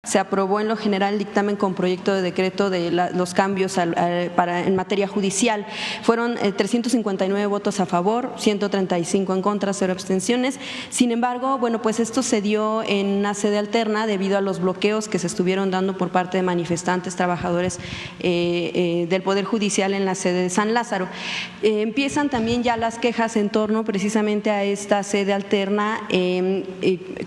Se aprobó en lo general el dictamen con proyecto de decreto de los cambios en materia judicial. Fueron 359 votos a favor, 135 en contra, 0 abstenciones. Sin embargo, bueno, pues esto se dio en una sede alterna debido a los bloqueos que se estuvieron dando por parte de manifestantes, trabajadores del Poder Judicial en la sede de San Lázaro. Empiezan también ya las quejas en torno precisamente a esta sede alterna,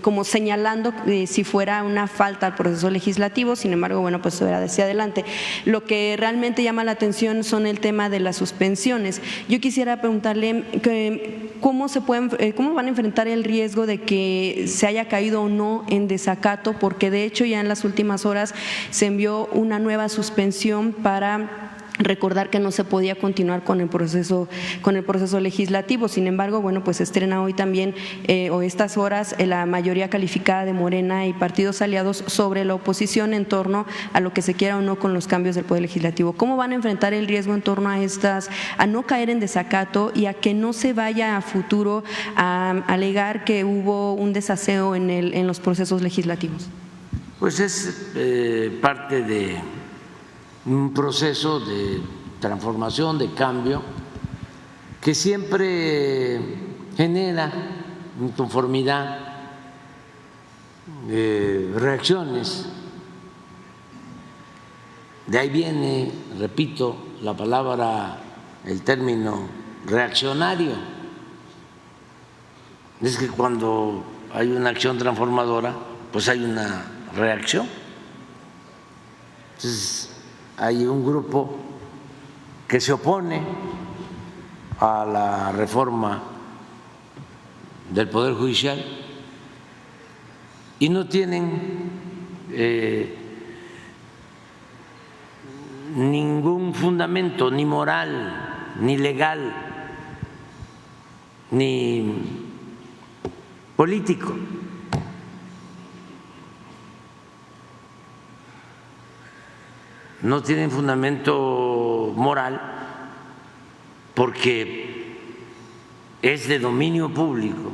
como señalando si fuera una falta al proceso legislativo. Sin embargo, bueno, pues eso era hacia adelante. Lo que realmente llama la atención son el tema de las suspensiones. Yo quisiera preguntarle cómo van a enfrentar el riesgo de que se haya caído o no en desacato, porque de hecho ya en las últimas horas se envió una nueva suspensión para recordar que no se podía continuar con el proceso legislativo. Sin embargo, bueno, pues estrena hoy también o estas horas la mayoría calificada de Morena y partidos aliados sobre la oposición en torno a lo que se quiera o no con los cambios del Poder Legislativo. ¿Cómo van a enfrentar el riesgo en torno a no caer en desacato y a que no se vaya a futuro a alegar que hubo un desaseo en los procesos legislativos? Pues es parte de un proceso de transformación, de cambio, que siempre genera inconformidad, reacciones. De ahí viene, repito, la palabra, el término reaccionario. Es que cuando hay una acción transformadora, pues hay una reacción. Entonces, hay un grupo que se opone a la reforma del Poder Judicial y no tienen ningún fundamento, ni moral, ni legal, ni político. No tienen fundamento moral porque es de dominio público.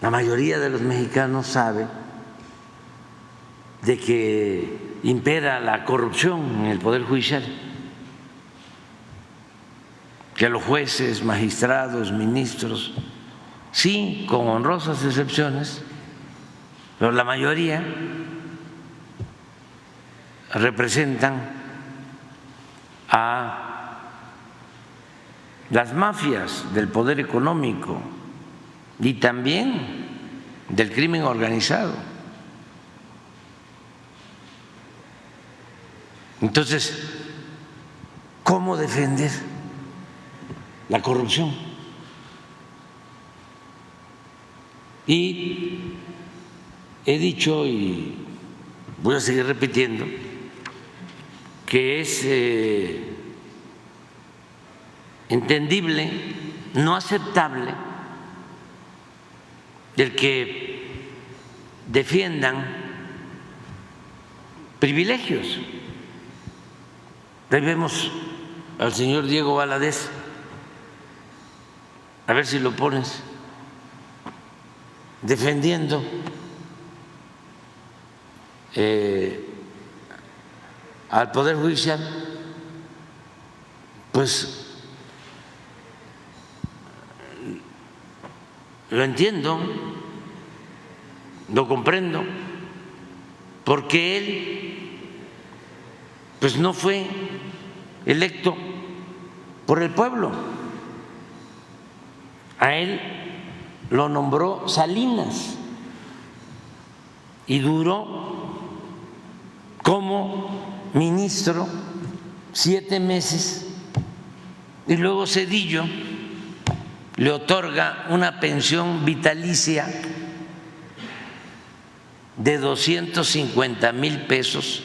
La mayoría de los mexicanos sabe de que impera la corrupción en el Poder Judicial, que los jueces, magistrados, ministros, sí, con honrosas excepciones, pero la mayoría representan a las mafias del poder económico y también del crimen organizado. Entonces, ¿cómo defender la corrupción? Y he dicho y voy a seguir repitiendo que es entendible, no aceptable, el que defiendan privilegios. Ahí vemos al señor Diego Valadez, a ver si lo pones, defendiendo al Poder Judicial. Pues lo entiendo, lo comprendo, porque él pues no fue electo por el pueblo, a él lo nombró Salinas y duró como ministro 7 meses y luego Zedillo le otorga una pensión vitalicia de 250,000 pesos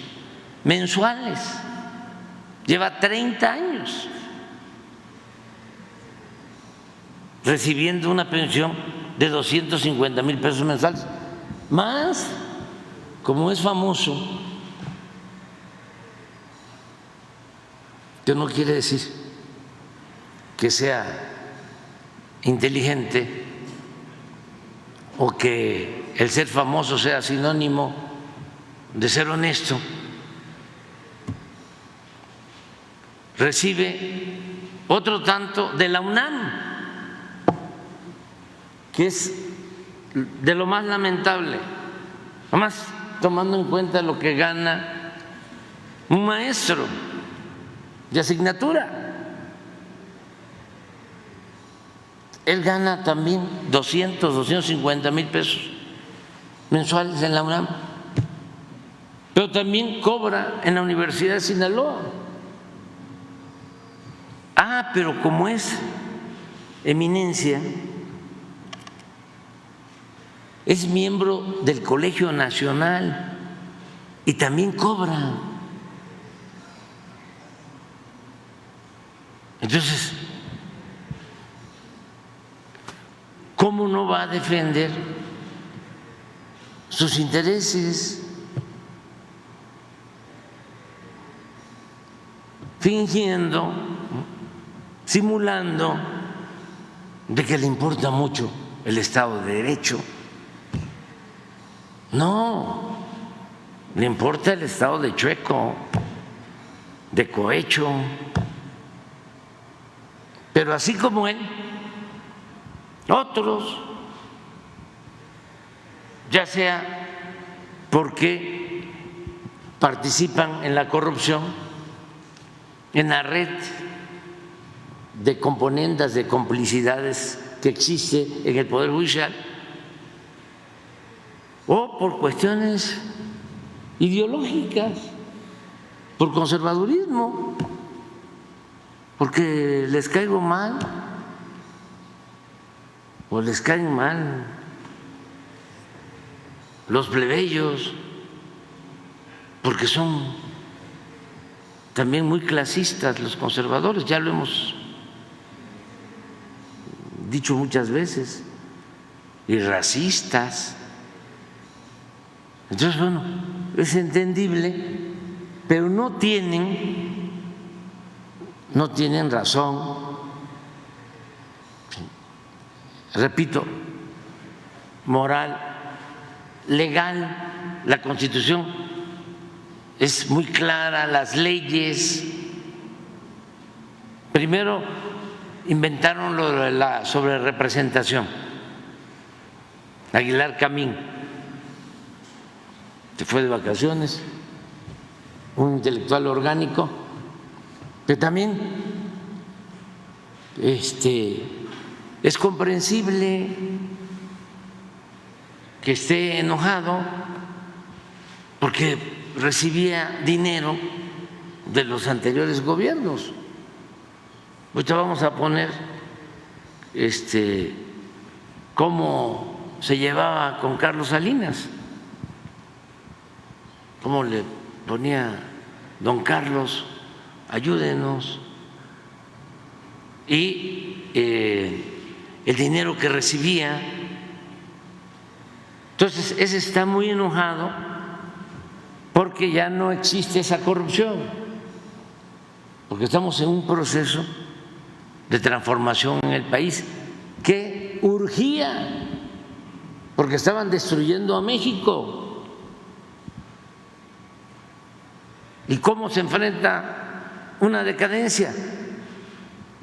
mensuales. Lleva 30 años recibiendo una pensión de 250,000 pesos mensuales, más, como es famoso, que no quiere decir que sea inteligente o que el ser famoso sea sinónimo de ser honesto, recibe otro tanto de la UNAM, que es de lo más lamentable, además tomando en cuenta lo que gana un maestro de asignatura. Él gana también 250,000 pesos mensuales en la UNAM, pero también cobra en la Universidad de Sinaloa. Pero como es eminencia, es miembro del Colegio Nacional y también cobra. Entonces, ¿cómo no va a defender sus intereses? Fingiendo, simulando de que le importa mucho el Estado de Derecho. No, le importa el Estado de chueco, de cohecho. Pero así como él, otros, ya sea porque participan en la corrupción, en la red de componendas, de complicidades que existe en el Poder Judicial, o por cuestiones ideológicas, por conservadurismo, porque les caigo mal o les caen mal los plebeyos, porque son también muy clasistas los conservadores, ya lo hemos dicho muchas veces, y racistas. Entonces, bueno, es entendible, pero no tienen razón. Repito, moral, legal, la Constitución es muy clara, las leyes. Primero inventaron lo de la sobrerepresentación. Aguilar Camín se fue de vacaciones, un intelectual orgánico, que también es comprensible que esté enojado porque recibía dinero de los anteriores gobiernos. Ahorita vamos a poner cómo se llevaba con Carlos Salinas, cómo le ponía: don Carlos, ayúdenos. Y el dinero que recibía. Entonces, ese está muy enojado porque ya no existe esa corrupción, porque estamos en un proceso de transformación en el país que urgía, porque estaban destruyendo a México. ¿Y cómo se enfrenta una decadencia?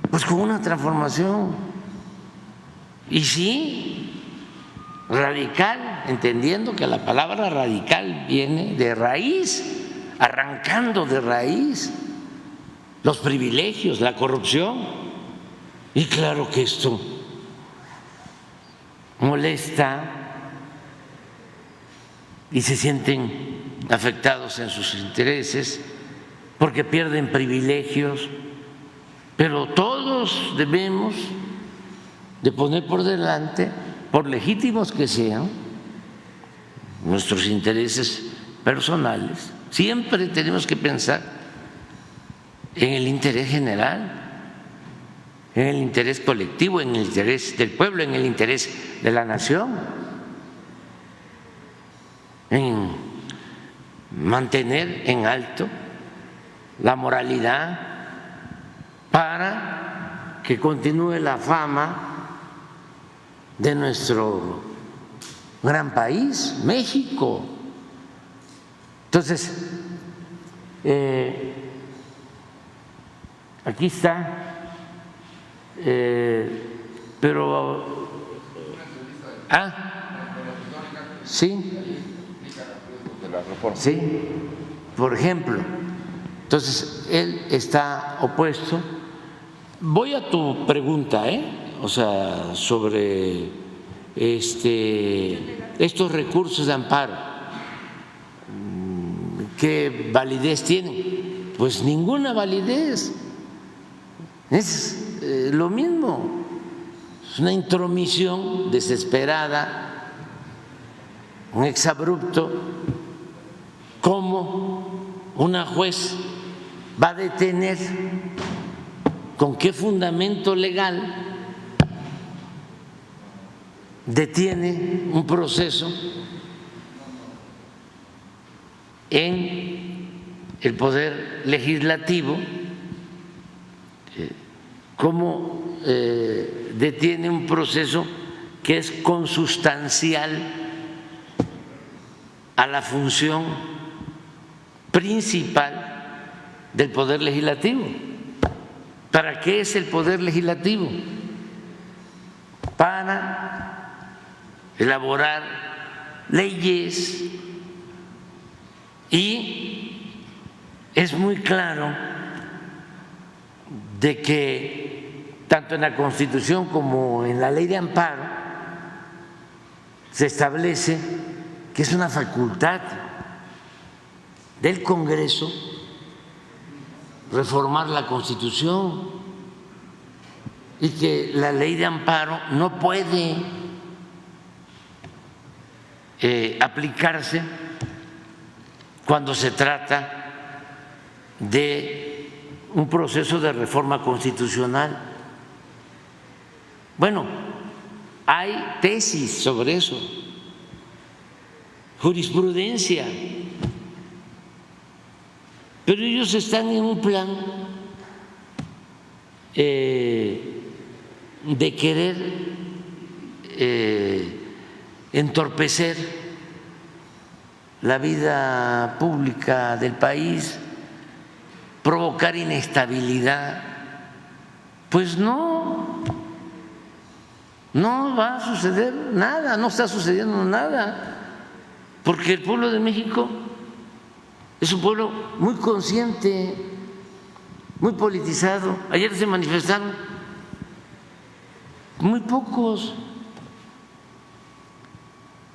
Pues con una transformación, y sí, radical, entendiendo que la palabra radical viene de raíz, arrancando de raíz los privilegios, la corrupción. Y claro que esto molesta y se sienten afectados en sus intereses porque pierden privilegios. Pero todos debemos de poner por delante, por legítimos que sean, nuestros intereses personales. Siempre tenemos que pensar en el interés general, en el interés colectivo, en el interés del pueblo, en el interés de la nación, en mantener en alto la moralidad para que continúe la fama de nuestro gran país, México. Entonces, aquí está, pero sí, sí, por ejemplo, entonces él está opuesto. Voy a tu pregunta, o sea, sobre estos recursos de amparo, ¿qué validez tienen? Pues ninguna validez. Es lo mismo, es una intromisión desesperada, un exabrupto. ¿Cómo una juez va a detener? ¿Con qué fundamento legal detiene un proceso en el Poder Legislativo? ¿Cómo detiene un proceso que es consustancial a la función principal del Poder Legislativo? ¿Para qué es el Poder Legislativo? Para elaborar leyes, y es muy claro de que tanto en la Constitución como en la Ley de Amparo se establece que es una facultad del Congreso reformar la Constitución y que la Ley de Amparo no puede aplicarse cuando se trata de un proceso de reforma constitucional. Bueno, hay tesis sobre eso, jurisprudencia, pero ellos están en un plan de querer entorpecer la vida pública del país, provocar inestabilidad. Pues no va a suceder nada, no está sucediendo nada, porque el pueblo de México es un pueblo muy consciente, muy politizado. Ayer se manifestaron muy pocos,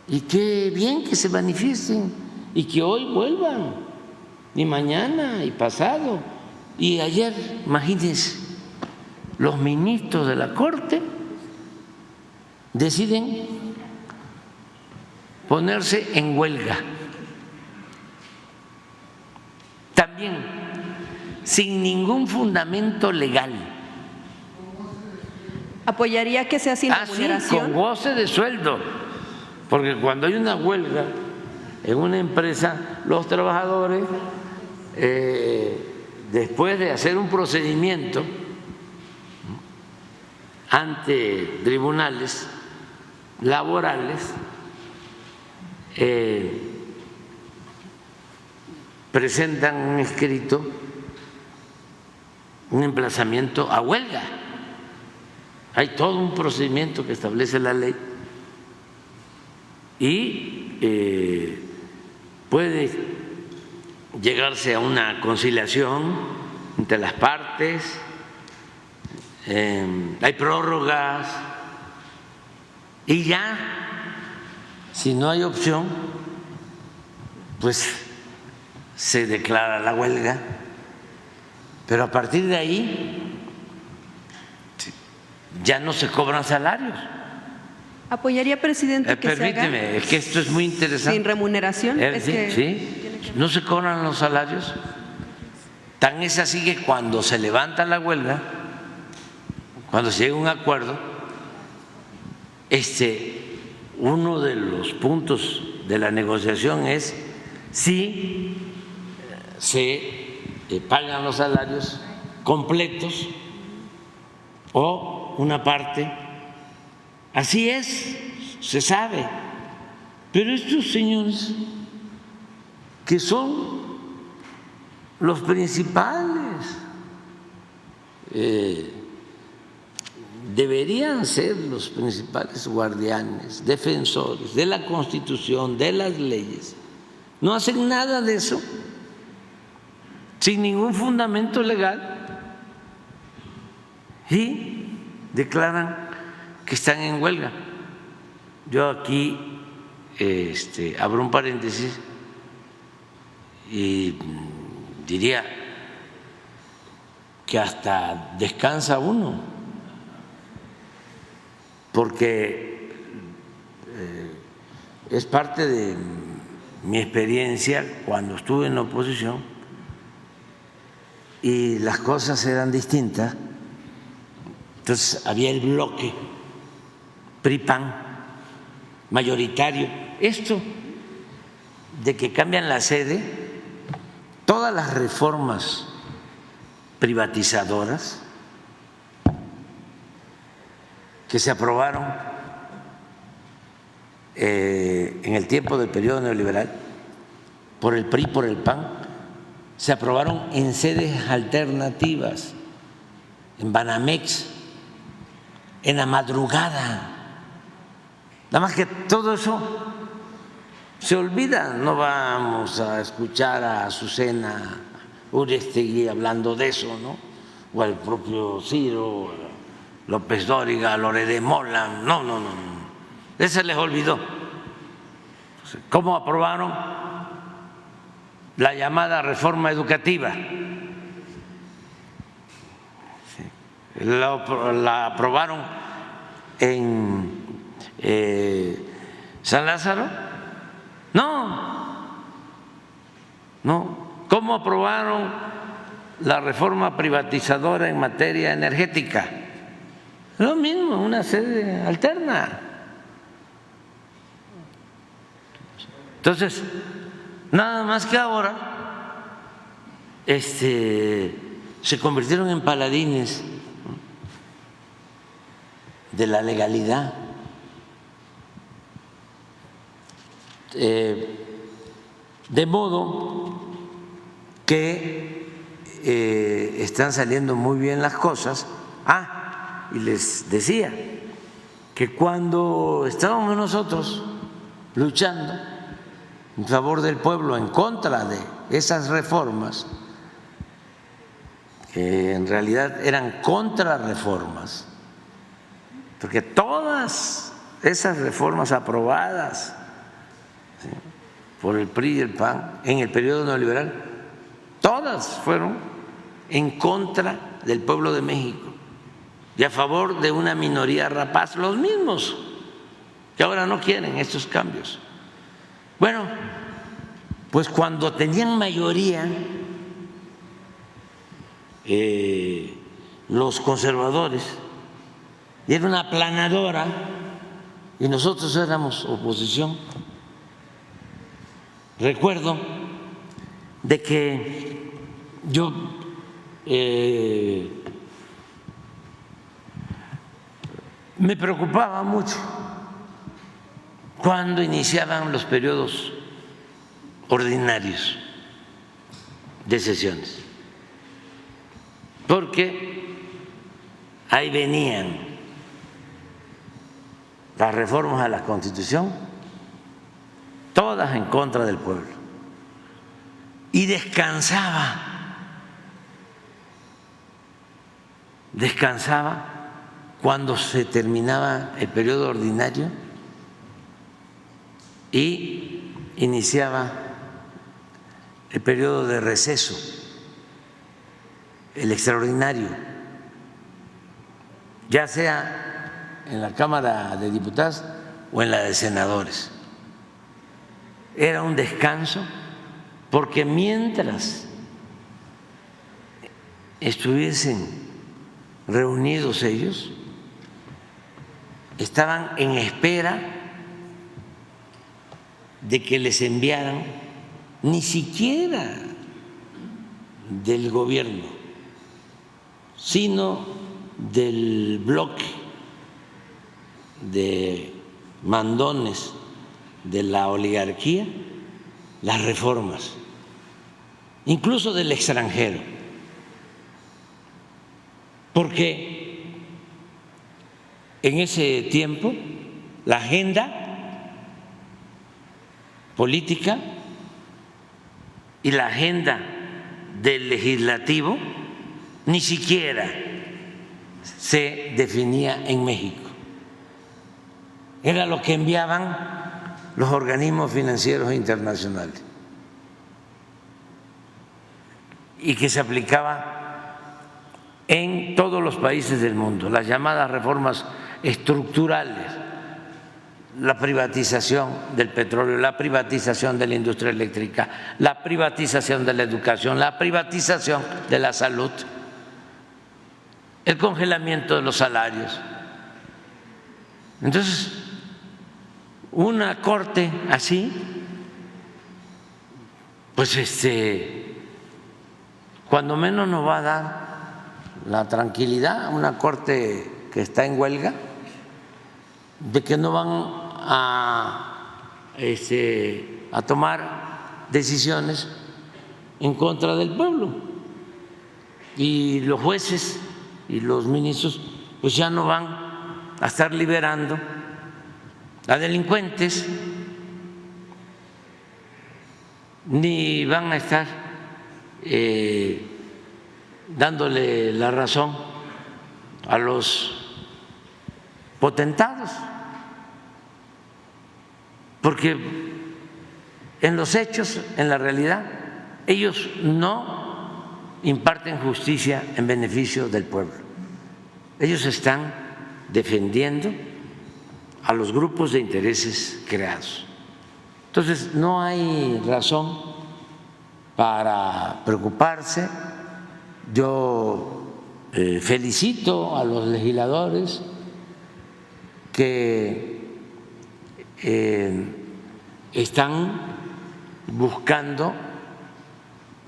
y qué bien que se manifiesten y que hoy vuelvan, y mañana y pasado. Y ayer, imagínense, los ministros de la Corte deciden ponerse en huelga, también sin ningún fundamento legal. ¿Apoyaría que sea sin remuneración? Con goce de sueldo, porque cuando hay una huelga en una empresa, los trabajadores, después de hacer un procedimiento ante tribunales laborales, presentan un escrito, un emplazamiento a huelga. Hay todo un procedimiento que establece la ley y puede llegarse a una conciliación entre las partes, hay prórrogas, y ya, si no hay opción, pues se declara la huelga, pero a partir de ahí ya no se cobran salarios. ¿Apoyaría, presidente, que permíteme, se haga es que esto es muy interesante. sin remuneración? Sí, no se cobran los salarios. Tan es así que cuando se levanta la huelga, cuando se llega a un acuerdo, uno de los puntos de la negociación es si se pagan los salarios completos o una parte. Así es, se sabe. Pero estos señores que son los principales, deberían ser los principales guardianes, defensores de la Constitución, de las leyes. No hacen nada de eso, sin ningún fundamento legal, y declaran que están en huelga. Yo aquí abro un paréntesis y diría que hasta descansa uno, porque es parte de mi experiencia cuando estuve en la oposición y las cosas eran distintas. Entonces había el bloque PRI-PAN mayoritario. Esto de que cambian la sede, todas las reformas privatizadoras que se aprobaron en el tiempo del periodo neoliberal por el PRI, por el PAN, se aprobaron en sedes alternativas, en Banamex, en la madrugada. Nada más que todo eso se olvida. No vamos a escuchar a Azucena Urestegui hablando de eso, ¿no? O al propio Ciro, López Dóriga, Lore de Mola. No. Ese les olvidó. ¿Cómo aprobaron la llamada reforma educativa? La aprobaron en San Lázaro. No. ¿Cómo aprobaron la reforma privatizadora en materia energética? Lo mismo, una sede alterna. Entonces, nada más que ahora se convirtieron en paladines de la legalidad. De modo que están saliendo muy bien las cosas. Y les decía que cuando estábamos nosotros luchando en favor del pueblo, en contra de esas reformas, que en realidad eran contrarreformas, porque todas esas reformas aprobadas por el PRI y el PAN en el periodo neoliberal, todas fueron en contra del pueblo de México y a favor de una minoría rapaz, los mismos que ahora no quieren estos cambios. Bueno, pues cuando tenían mayoría los conservadores, y era una aplanadora, y nosotros éramos oposición. Recuerdo de que yo me preocupaba mucho cuando iniciaban los periodos ordinarios de sesiones, porque ahí venían las reformas a la Constitución, todas en contra del pueblo, y descansaba cuando se terminaba el periodo ordinario y iniciaba el periodo de receso, el extraordinario, ya sea en la Cámara de Diputados o en la de Senadores. Era un descanso, porque mientras estuviesen reunidos ellos, estaban en espera de que les enviaran, ni siquiera del gobierno, sino del bloque de mandones de la oligarquía, las reformas incluso del extranjero, porque en ese tiempo la agenda política y la agenda del legislativo ni siquiera se definía en México. Era lo que enviaban los organismos financieros internacionales y que se aplicaba en todos los países del mundo, las llamadas reformas estructurales, la privatización del petróleo, la privatización de la industria eléctrica, la privatización de la educación, la privatización de la salud, el congelamiento de los salarios. Entonces, una corte así, pues cuando menos nos va a dar la tranquilidad, una corte que está en huelga, de que no van a tomar decisiones en contra del pueblo, y los jueces y los ministros pues ya no van a estar liberando a delincuentes, ni van a estar dándole la razón a los potentados, porque en los hechos, en la realidad, ellos no imparten justicia en beneficio del pueblo. Ellos están defendiendo a los grupos de intereses creados. Entonces, no hay razón para preocuparse. Yo felicito a los legisladores que están buscando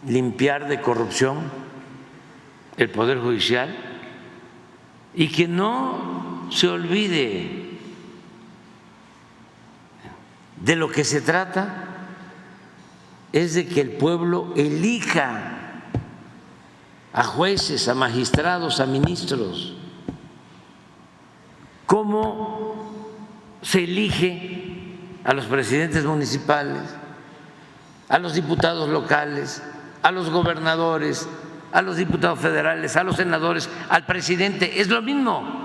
limpiar de corrupción el Poder Judicial y que no se olvide de lo que se trata es de que el pueblo elija a jueces, a magistrados, a ministros. ¿Cómo se elige a los presidentes municipales, a los diputados locales, a los gobernadores, a los diputados federales, a los senadores, al presidente? Es lo mismo.